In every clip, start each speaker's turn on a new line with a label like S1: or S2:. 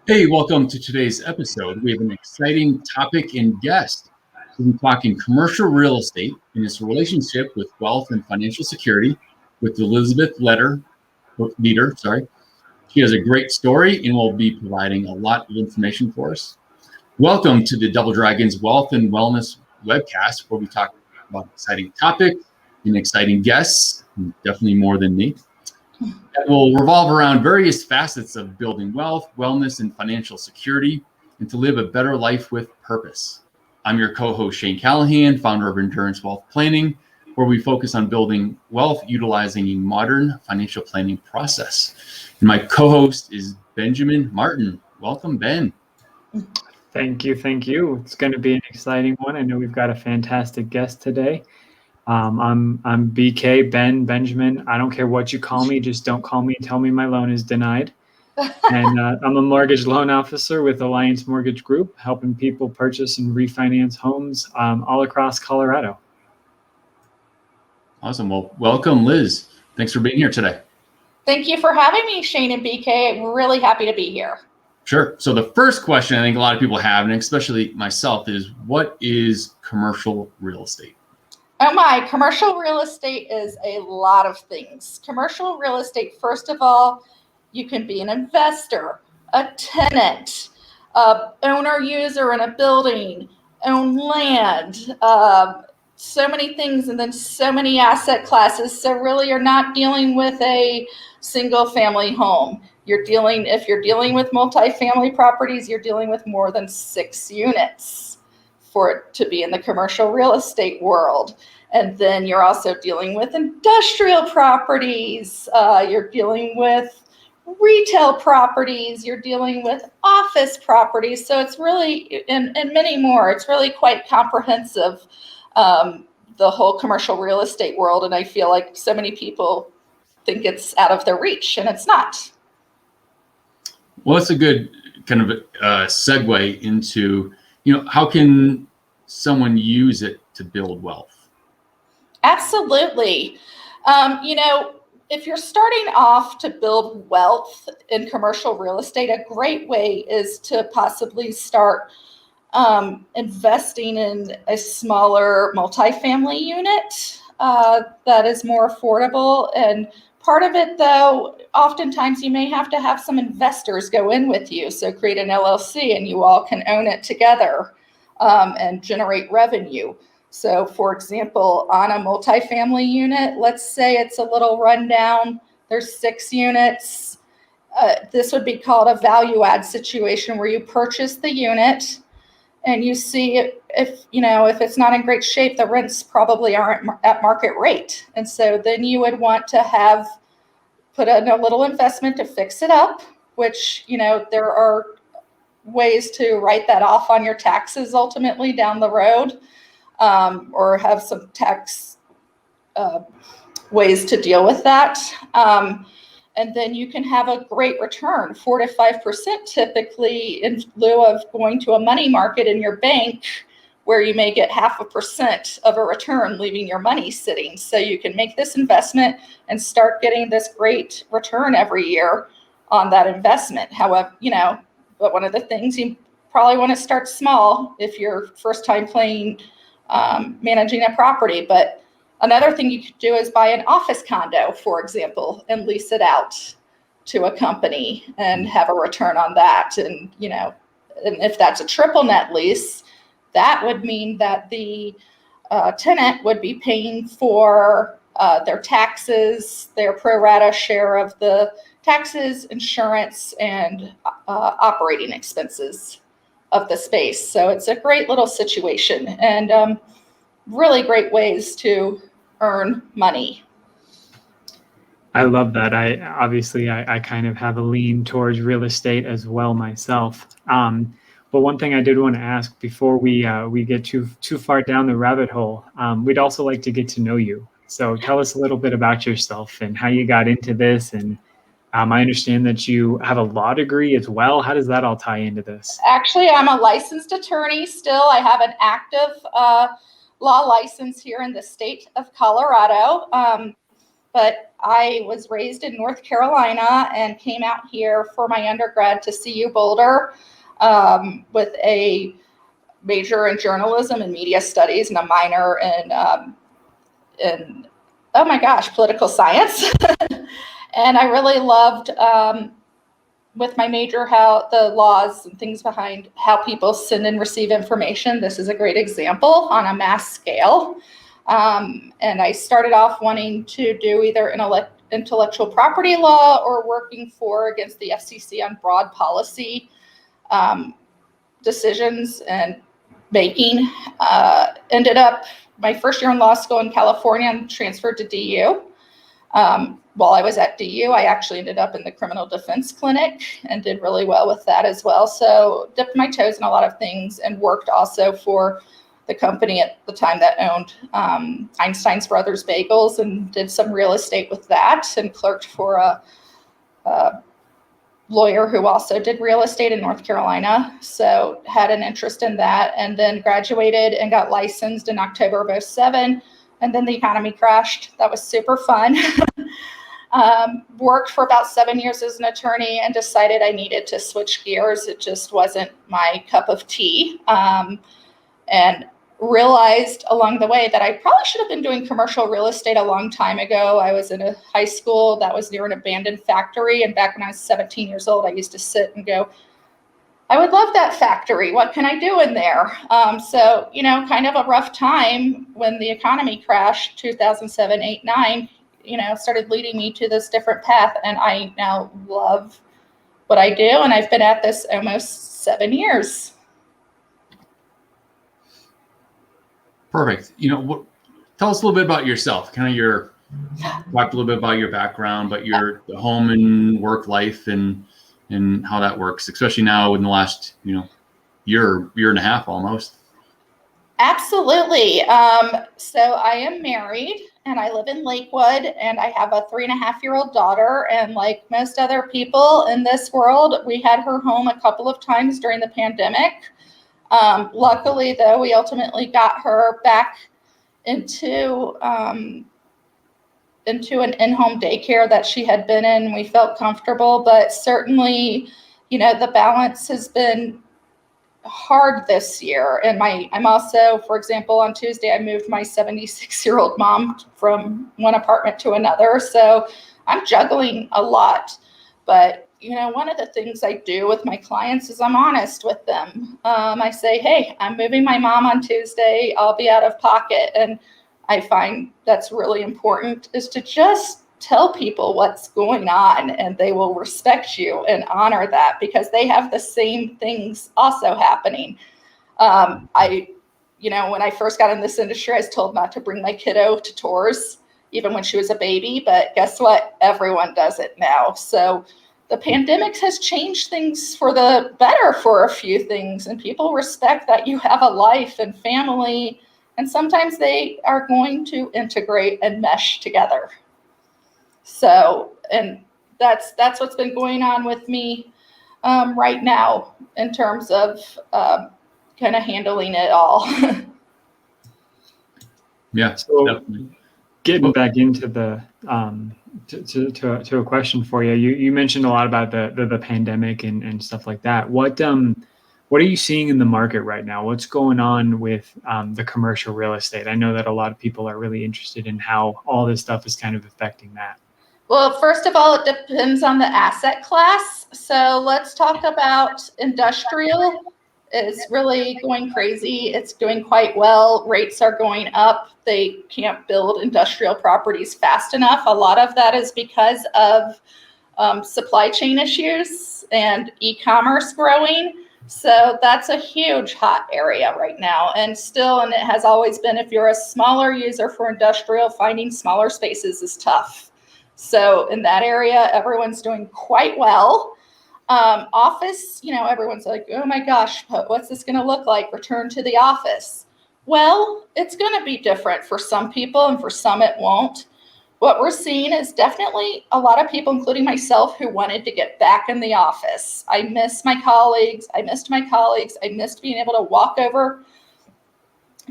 S1: Hey, welcome to today's episode. We have an exciting topic and guest. We'll be talking commercial real estate and its relationship with wealth and financial security with Elizabeth Leader. She has a great story and will be providing a lot of information for us. Welcome to the Double Dragons Wealth and Wellness webcast, where we talk about exciting topics and exciting guests, and definitely more than me. That will revolve around various facets of building wealth, wellness, and financial security, and to live a better life with purpose. I'm your co-host, Shane Callahan, founder of Endurance Wealth Planning, where we focus on building wealth utilizing a modern financial planning process. And my co-host is Benjamin Martin. Welcome, Ben.
S2: Thank you. It's going to be an exciting one. I know we've got a fantastic guest today. I'm BK, Benjamin. I don't care what you call me. Just don't call me and tell me my loan is denied. And I'm a mortgage loan officer with Alliance Mortgage Group, helping people purchase and refinance homes all across Colorado.
S1: Awesome. Well, welcome, Liz. Thanks for being here today.
S3: Thank you for having me, Shane and BK. I'm really happy to be here.
S1: Sure. So the first question I think a lot of people have, and especially myself, is what is commercial real estate?
S3: Oh my, commercial real estate is a lot of things. Commercial real estate, first of all, you can be an investor, a tenant, owner, user in a building, own land, so many things, and then so many asset classes. So really you're not dealing with a single family home. If you're dealing with multifamily properties, you're dealing with more than 6 units for it to be in the commercial real estate world. And then you're also dealing with industrial properties. You're dealing with retail properties. You're dealing with office properties. So it's really, and many more, it's really quite comprehensive, the whole commercial real estate world. And I feel like so many people think it's out of their reach, and it's not.
S1: Well, it's a good kind of segue into, how can someone use it to build wealth?
S3: Absolutely. If you're starting off to build wealth in commercial real estate, a great way is to possibly start investing in a smaller multifamily unit that is more affordable. And part of it, though, oftentimes you may have to have some investors go in with you. So create an LLC and you all can own it together and generate revenue. So, for example, on a multifamily unit, let's say it's a little rundown, there's 6 units. This would be called a value add situation where you purchase the unit and you see if it's not in great shape, the rents probably aren't at market rate. And so then you would want to put in a little investment to fix it up, which, there are ways to write that off on your taxes ultimately down the road, or have some tax ways to deal with that. And then you can have a great return, 4 to 5% typically, in lieu of going to a money market in your bank where you may get 0.5% of a return, leaving your money sitting. So you can make this investment and start getting this great return every year on that investment. However, but one of the things you probably want to start small if you're first time playing, managing a property. But another thing you could do is buy an office condo, for example, and lease it out to a company and have a return on that. And, and if that's a triple net lease, that would mean that the tenant would be paying for their taxes, their pro rata share of the taxes, insurance, and operating expenses of the space. So it's a great little situation and really great ways to earn money.
S2: I love that. I kind of have a lean towards real estate as well myself. But one thing I did want to ask before we get too far down the rabbit hole, we'd also like to get to know you. So tell us a little bit about yourself and how you got into this. And I understand that you have a law degree as well. How does that all tie into this?
S3: Actually, I'm a licensed attorney still. I have an active law license here in the state of Colorado. but I was raised in North Carolina and came out here for my undergrad to CU Boulder with a major in journalism and media studies and a minor in oh my gosh, political science. And I really loved with my major how the laws and things behind how people send and receive information. This is a great example on a mass scale. And I started off wanting to do either intellectual property law or working for against the FCC on broad policy decisions and making. Ended up my first year in law school in California and transferred to DU. While I was at DU, I actually ended up in the criminal defense clinic and did really well with that as well. So dipped my toes in a lot of things and worked also for the company at the time that owned Einstein's Brothers Bagels and did some real estate with that and clerked for a lawyer who also did real estate in North Carolina. So had an interest in that and then graduated and got licensed in October of 2007. And then the economy crashed. That was super fun. Worked for about 7 years as an attorney and decided I needed to switch gears. It just wasn't my cup of tea. And realized along the way that I probably should have been doing commercial real estate a long time ago. I was in a high school that was near an abandoned factory. And back when I was 17 years old, I used to sit and go, I would love that factory. What can I do in there? So, kind of a rough time when the economy crashed, 2007, 8, 9, started leading me to this different path. And I now love what I do. And I've been at this almost 7 years.
S1: Perfect. Tell us a little bit about yourself, talk a little bit about your background, but your home and work life and how that works, especially now in the last, year and a half almost.
S3: Absolutely. So I am married and I live in Lakewood and I have a 3.5-year-old daughter. And like most other people in this world, we had her home a couple of times during the pandemic. Luckily, though, we ultimately got her back into an in-home daycare that she had been in. We felt comfortable, but certainly, the balance has been hard this year. And I'm also, for example, on Tuesday, I moved my 76-year-old mom from one apartment to another. So I'm juggling a lot. But, one of the things I do with my clients is I'm honest with them. I say, hey, I'm moving my mom on Tuesday. I'll be out of pocket. And I find that's really important is to just tell people what's going on and they will respect you and honor that because they have the same things also happening. When I first got in this industry, I was told not to bring my kiddo to tours, even when she was a baby, but guess what? Everyone does it now. So the pandemic has changed things for the better for a few things, and people respect that you have a life and family, and sometimes they are going to integrate and mesh together. So, and that's what's been going on with me right now in terms of kind of handling it all.
S1: Yeah.
S2: So
S1: definitely.
S2: getting back into the to a question for you. You mentioned a lot about the pandemic and stuff like that. What are you seeing in the market right now? What's going on with the commercial real estate? I know that a lot of people are really interested in how all this stuff is kind of affecting that.
S3: Well, first of all, it depends on the asset class. So let's talk about industrial. It's really going crazy. It's doing quite well. Rates are going up. They can't build industrial properties fast enough. A lot of that is because of supply chain issues and e-commerce growing. So that's a huge hot area right now. And it has always been, if you're a smaller user for industrial, finding smaller spaces is tough. So in that area, everyone's doing quite well. Office, everyone's like, oh my gosh, what's this going to look like? Return to the office. Well, it's going to be different for some people and for some it won't. What we're seeing is definitely a lot of people, including myself, who wanted to get back in the office. I miss my colleagues. I missed being able to walk over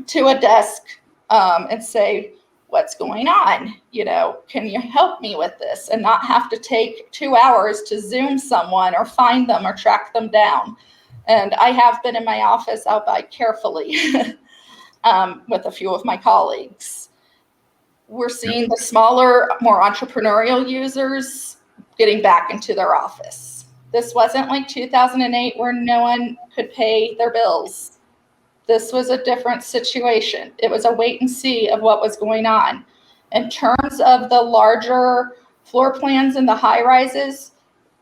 S3: to a desk and say, what's going on? Can you help me with this? And not have to take 2 hours to Zoom someone or find them or track them down. And I have been in my office, albeit carefully, with a few of my colleagues. We're seeing the smaller, more entrepreneurial users getting back into their office. This wasn't like 2008 where no one could pay their bills. This was a different situation. It was a wait and see of what was going on. In terms of the larger floor plans and the high rises,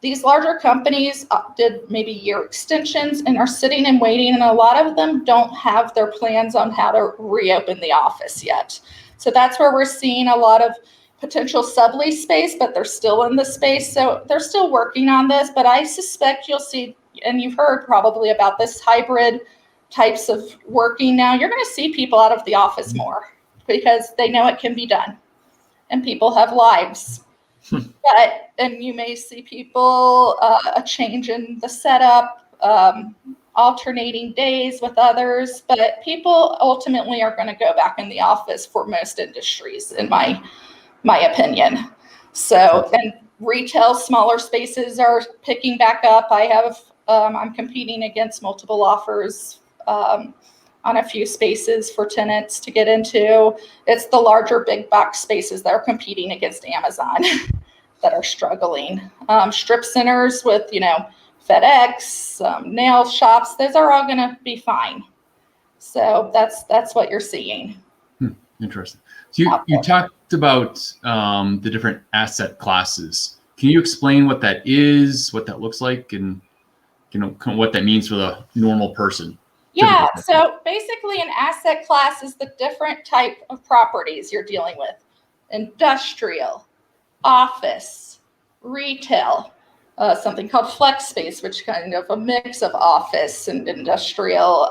S3: these larger companies did maybe year extensions and are sitting and waiting, and a lot of them don't have their plans on how to reopen the office yet. So that's where we're seeing a lot of potential sublease space, but they're still in the space. So they're still working on this, but I suspect you'll see, and you've heard probably about this hybrid types of working now. You're going to see people out of the office more because they know it can be done, and people have lives. And you may see people, a change in the setup, alternating days with others, but people ultimately are going to go back in the office for most industries, in my opinion. So, and retail, smaller spaces are picking back up. I'm competing against multiple offers on a few spaces for tenants to get into. It's the larger big box spaces that are competing against Amazon that are struggling. Strip centers with, FedEx, nail shops, those are all going to be fine. So that's what you're seeing.
S1: Interesting. So you talked about the different asset classes. Can you explain what that is, what that looks like, and what that means for the normal person?
S3: Yeah, so basically an asset class is the different type of properties you're dealing with. Industrial, office, retail, something called flex space, which kind of a mix of office and industrial.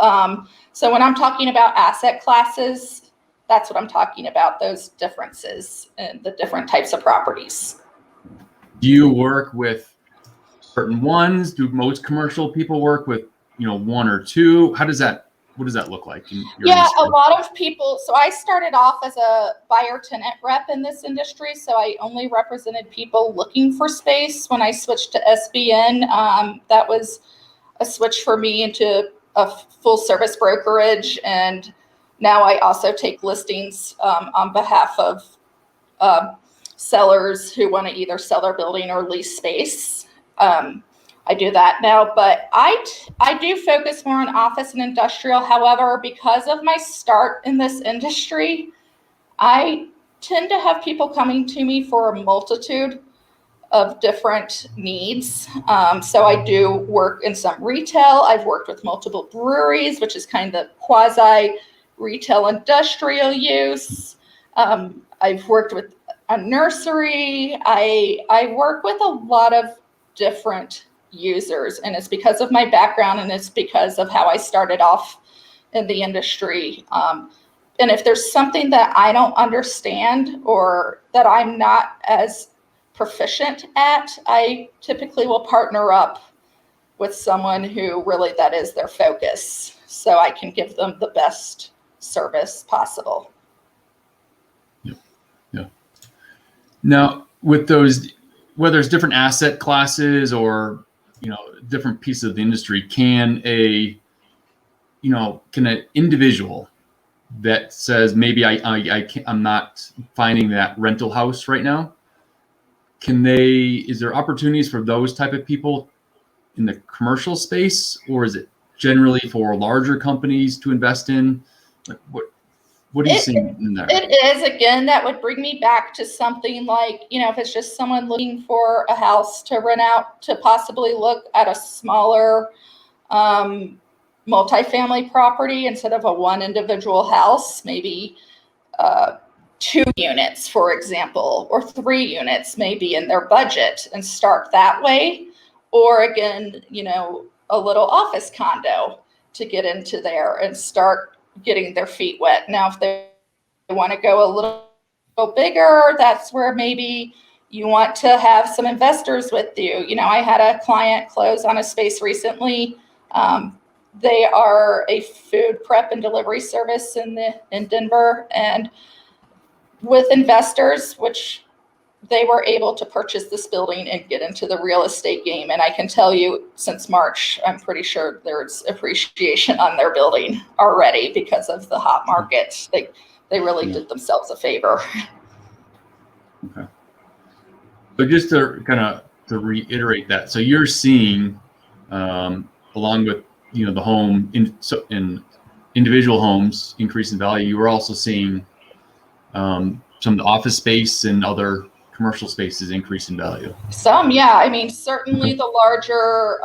S3: So when I'm talking about asset classes, that's what I'm talking about, those differences in the different types of properties.
S1: Do you work with certain ones? Do most commercial people work with, one or two? What does that look like?
S3: Yeah, a lot of people. So I started off as a buyer tenant rep in this industry. So I only represented people looking for space. When I switched to SVN, that was a switch for me into a full service brokerage. And now I also take listings on behalf of sellers who want to either sell their building or lease space. I do that now, but I do focus more on office and industrial. However, because of my start in this industry, I tend to have people coming to me for a multitude of different needs. So I do work in some retail. I've worked with multiple breweries, which is kind of quasi retail industrial use. I've worked with a nursery. I work with a lot of different users, and it's because of my background, and it's because of how I started off in the industry. And if there's something that I don't understand or that I'm not as proficient at, I typically will partner up with someone who really that is their focus, so I can give them the best service possible.
S1: Yeah. Now, with those, whether it's different asset classes or different pieces of the industry, can an individual that says maybe I'm not finding that rental house right now, is there opportunities for those type of people in the commercial space, or is it generally for larger companies to invest in? Like, what are you seeing in there?
S3: It is, again, that would bring me back to something like, if it's just someone looking for a house to rent out, to possibly look at a smaller multifamily property instead of a one individual house, maybe 2 units, for example, or 3 units maybe in their budget, and start that way. Or again, a little office condo to get into there and start getting their feet wet. Now, if they want to go a little bigger, that's where maybe you want to have some investors with you. I had a client close on a space recently. They are a food prep and delivery service in Denver, and with investors, which they were able to purchase this building and get into the real estate game. And I can tell you, since March, I'm pretty sure there's appreciation on their building already because of the hot market. They really did themselves a favor.
S1: Okay. So just to reiterate that, so you're seeing, along with the home in individual homes increase in value, you were also seeing some of the office space and other commercial spaces increase in value.
S3: Some, yeah. I mean, certainly the larger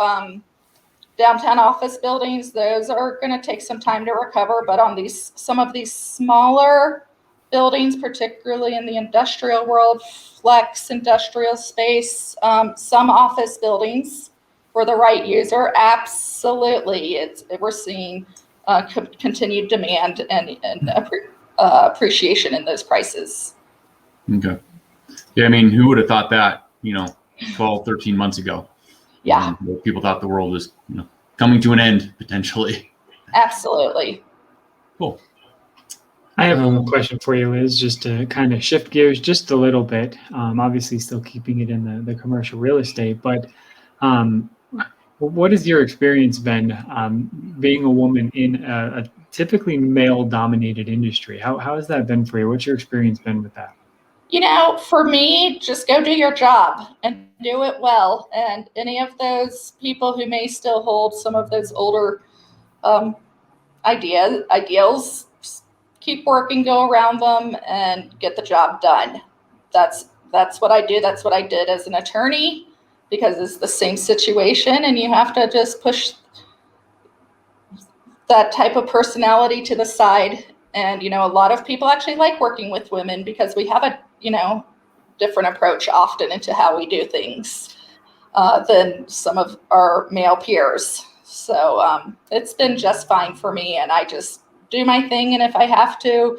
S3: downtown office buildings, those are going to take some time to recover. But on some of these smaller buildings, particularly in the industrial world, flex industrial space, some office buildings for the right user, absolutely, we're seeing continued demand and appreciation in those prices.
S1: Okay. Yeah, I mean, who would have thought that, 12, 13 months ago?
S3: Yeah.
S1: People thought the world was, coming to an end potentially.
S3: Absolutely.
S1: Cool.
S2: I have one question for you, Liz, just to kind of shift gears just a little bit. Obviously, still keeping it in the commercial real estate, but what has your experience been being a woman in a typically male-dominated industry? How has that been for you? What's your experience been with that?
S3: For me, just go do your job and do it well. And any of those people who may still hold some of those older ideals, keep working, go around them, and get the job done. That's what I do. That's what I did as an attorney, because it's the same situation, and you have to just push that type of personality to the side. And a lot of people actually like working with women because we have a different approach often into how we do things than some of our male peers. So it's been just fine for me, and I just do my thing. And if I have to,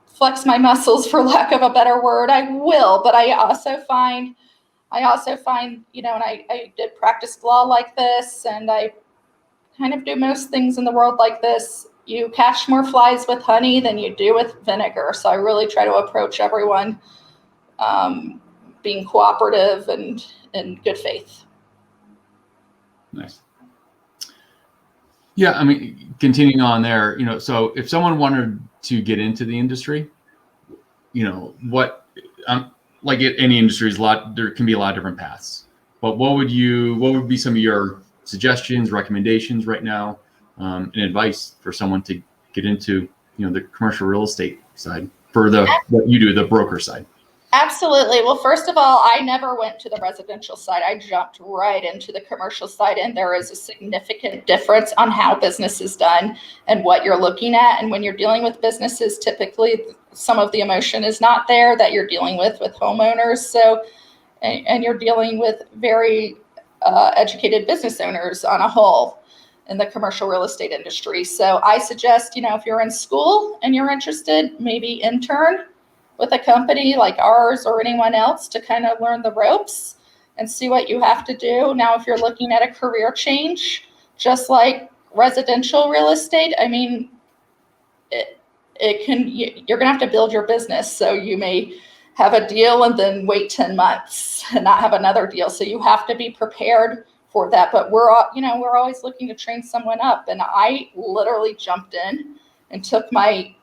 S3: flex my muscles, for lack of a better word, I will. But I also find, and I did practice law like this, and I kind of do most things in the world like this. You catch more flies with honey than you do with vinegar. So I really try to approach everyone being cooperative and in good faith.
S1: Nice. Yeah, I mean, continuing on there, so if someone wanted to get into the industry, what, like any industry is there can be a lot of different paths. But what would be some of your suggestions, recommendations right now, and advice for someone to get into, the commercial real estate side for what you do, the broker side?
S3: Absolutely. Well, first of all, I never went to the residential side. I jumped right into the commercial side, and there is a significant difference on how business is done and what you're looking at. And when you're dealing with businesses, typically some of the emotion is not there that you're dealing with homeowners. So, and you're dealing with very educated business owners on a whole in the commercial real estate industry. So I suggest, if you're in school and you're interested, maybe intern with a company like ours or anyone else to kind of learn the ropes and see what you have to do. Now, if you're looking at a career change, just like residential real estate, I mean, you're going to have to build your business. So you may have a deal and then wait 10 months and not have another deal. So you have to be prepared for that. But we're always looking to train someone up. And I literally jumped in and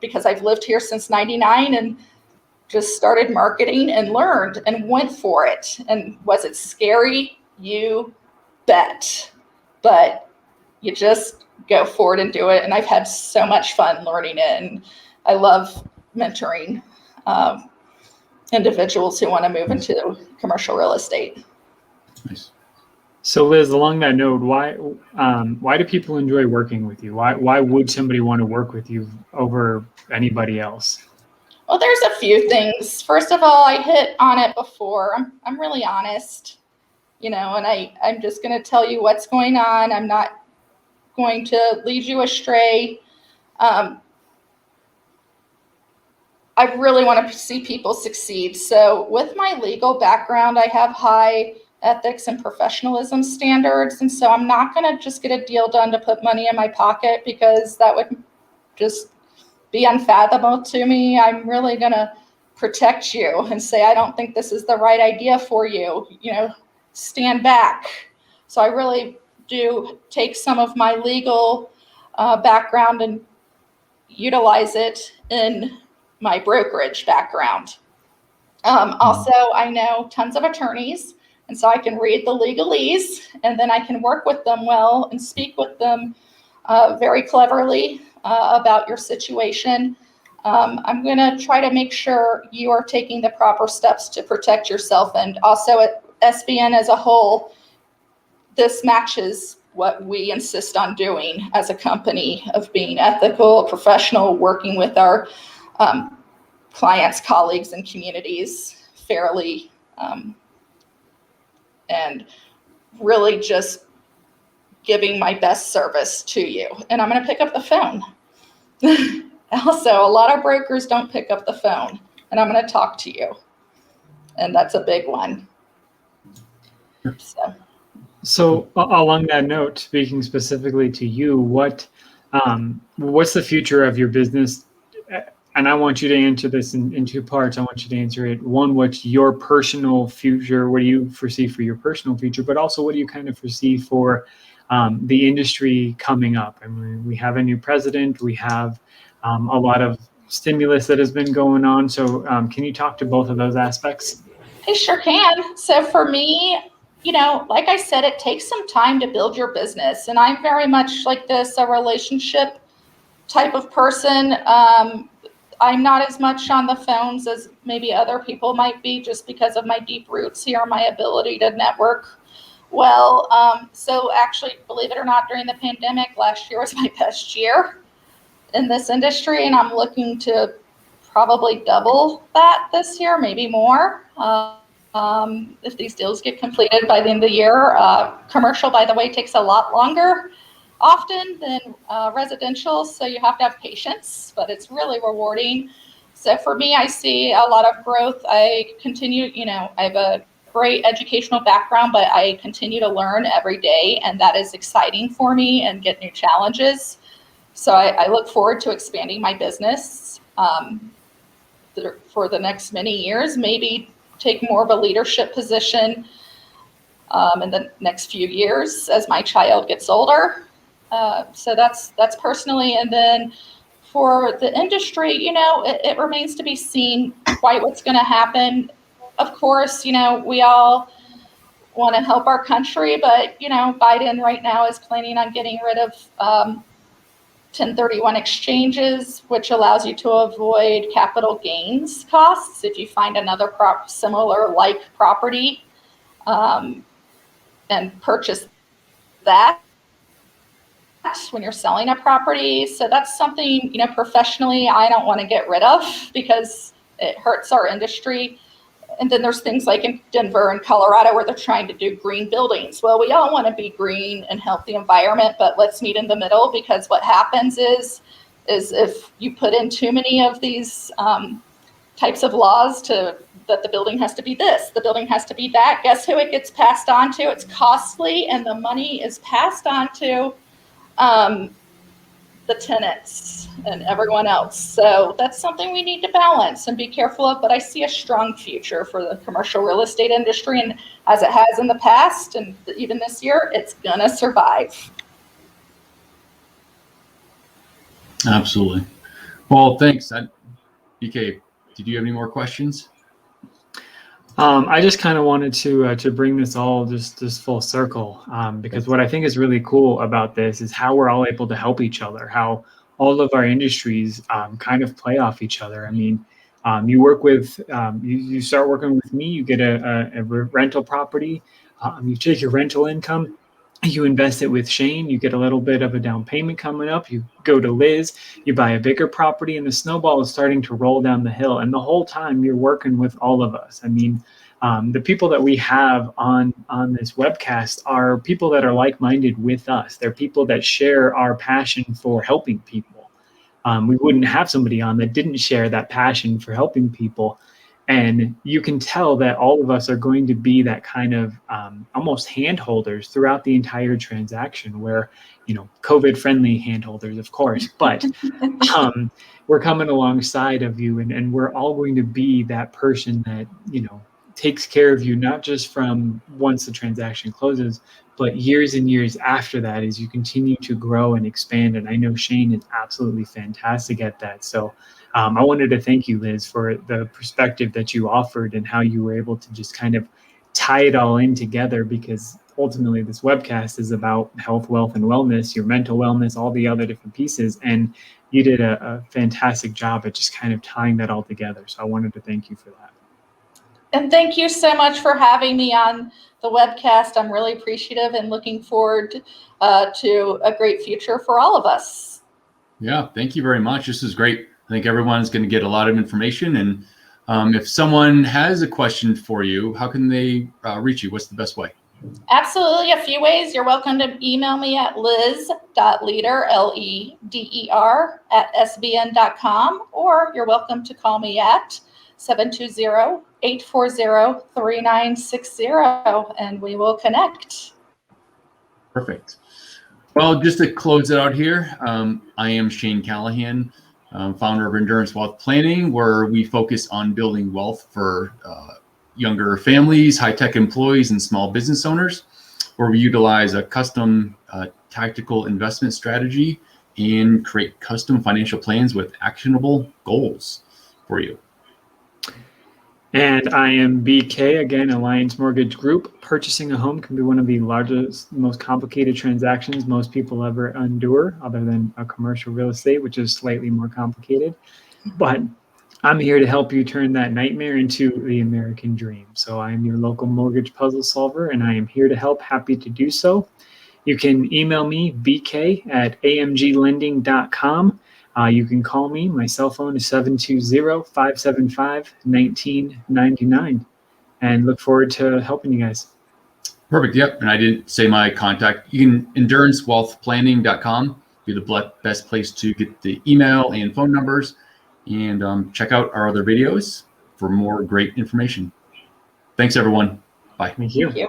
S3: because I've lived here since 99 and just started marketing and learned and went for it. And was it scary? You bet. But you just go for it and do it. And I've had so much fun learning it. And I love mentoring individuals who want to move into commercial real estate.
S1: Nice.
S2: So Liz, along that note, why do people enjoy working with you? Why would somebody want to work with you over anybody else?
S3: Well, there's a few things. First of all, I hit on it before. I'm really honest, and I'm just going to tell you what's going on. I'm not going to lead you astray. I really want to see people succeed. So with my legal background, I have high ethics and professionalism standards. And so I'm not going to just get a deal done to put money in my pocket, because that would just be unfathomable to me, I'm really going to protect you and say, I don't think this is the right idea for you. Stand back. So I really do take some of my legal background and utilize it in my brokerage background. Also, I know tons of attorneys, and so I can read the legalese, and then I can work with them well and speak with them very cleverly about your situation. I'm going to try to make sure you are taking the proper steps to protect yourself, and also at SVN as a whole, this matches what we insist on doing as a company of being ethical, professional, working with our clients, colleagues, and communities fairly, and really just giving my best service to you. And I'm going to pick up the phone. Also, a lot of brokers don't pick up the phone, and I'm going to talk to you. And that's a big one.
S2: So along that note, speaking specifically to you, what's the future of your business? And I want you to answer this in two parts. I want you to answer it. One, what's your personal future? What do you foresee for your personal future? But also, what do you kind of foresee for the industry coming up? I mean, we have a new president. We have a lot of stimulus that has been going on. So can you talk to both of those aspects?
S3: I sure can. So for me, like I said, it takes some time to build your business. And I'm very much like this, a relationship type of person. I'm not as much on the phones as maybe other people might be, just because of my deep roots here, my ability to network well. So actually, believe it or not, during the pandemic, last year was my best year in this industry. And I'm looking to probably double that this year, maybe more. If these deals get completed by the end of the year. Commercial, by the way, takes a lot longer often than residential, so you have to have patience, but it's really rewarding. So for me, I see a lot of growth. I continue, I have a great educational background, but I continue to learn every day, and that is exciting for me, and get new challenges. So I look forward to expanding my business for the next many years, maybe take more of a leadership position in the next few years as my child gets older. So that's personally. And then for the industry, it remains to be seen quite what's going to happen. Of course, we all want to help our country, but, Biden right now is planning on getting rid of 1031 exchanges, which allows you to avoid capital gains costs if you find another similar property and purchase that when you're selling a property. So that's something, professionally, I don't want to get rid of because it hurts our industry. And then there's things like in Denver and Colorado where they're trying to do green buildings. Well, we all want to be green and help the environment, but let's meet in the middle, because what happens is if you put in too many of these types of laws that the building has to be this, the building has to be that, guess who it gets passed on to? It's costly, and the money is passed on to the tenants and everyone else. So that's something we need to balance and be careful of. But I see a strong future for the commercial real estate industry, and as it has in the past, and even this year, it's gonna survive.
S1: Absolutely. Well, thanks. BK, did you have any more questions?
S2: I just kind of wanted to bring this all just full circle, because what I think is really cool about this is how we're all able to help each other, how all of our industries kind of play off each other. I mean, you work with, you start working with me, you get a rental property, you take your rental income, you invest it with Shane, you get a little bit of a down payment coming up, you go to Liz, you buy a bigger property, and the snowball is starting to roll down the hill. And the whole time you're working with all of us. I mean, the people that we have on this webcast are people that are like-minded with us. They're people that share our passion for helping people. We wouldn't have somebody on that didn't share that passion for helping people. And you can tell that all of us are going to be that kind of almost hand holders throughout the entire transaction, where, COVID friendly hand holders, of course, but we're coming alongside of you, and we're all going to be that person that, takes care of you, not just from once the transaction closes, but years and years after that, as you continue to grow and expand. And I know Shane is absolutely fantastic at that. So I wanted to thank you, Liz, for the perspective that you offered and how you were able to just kind of tie it all in together, because ultimately this webcast is about health, wealth, and wellness, your mental wellness, all the other different pieces. And you did a fantastic job at just kind of tying that all together. So I wanted to thank you for that.
S3: And thank you so much for having me on the webcast. I'm really appreciative and looking forward to a great future for all of us.
S1: Yeah, thank you very much. This is great. I think everyone's going to get a lot of information. And if someone has a question for you, how can they reach you? What's the best way?
S3: Absolutely. A few ways. You're welcome to email me at liz.leder, LEDER, @svn.com, or you're welcome to call me at 720-840-3960, and we will connect.
S1: Perfect. Well, just to close it out here, I am Shane Callahan, founder of Endurance Wealth Planning, where we focus on building wealth for younger families, high-tech employees, and small business owners, where we utilize a custom tactical investment strategy and create custom financial plans with actionable goals for you.
S2: And I am BK, again, Alliance Mortgage Group. Purchasing a home can be one of the largest, most complicated transactions most people ever endure, other than a commercial real estate, which is slightly more complicated. But I'm here to help you turn that nightmare into the American dream. So I am your local mortgage puzzle solver, and I am here to help. Happy to do so. You can email me, bk@amglending.com. You can call me. My cell phone is 720-575-1999. And look forward to helping you guys.
S1: Perfect. Yep. And I didn't say my contact. You can endurancewealthplanning.com be the best place to get the email and phone numbers, and check out our other videos for more great information. Thanks, everyone. Bye.
S2: Thank you.
S3: Thank you.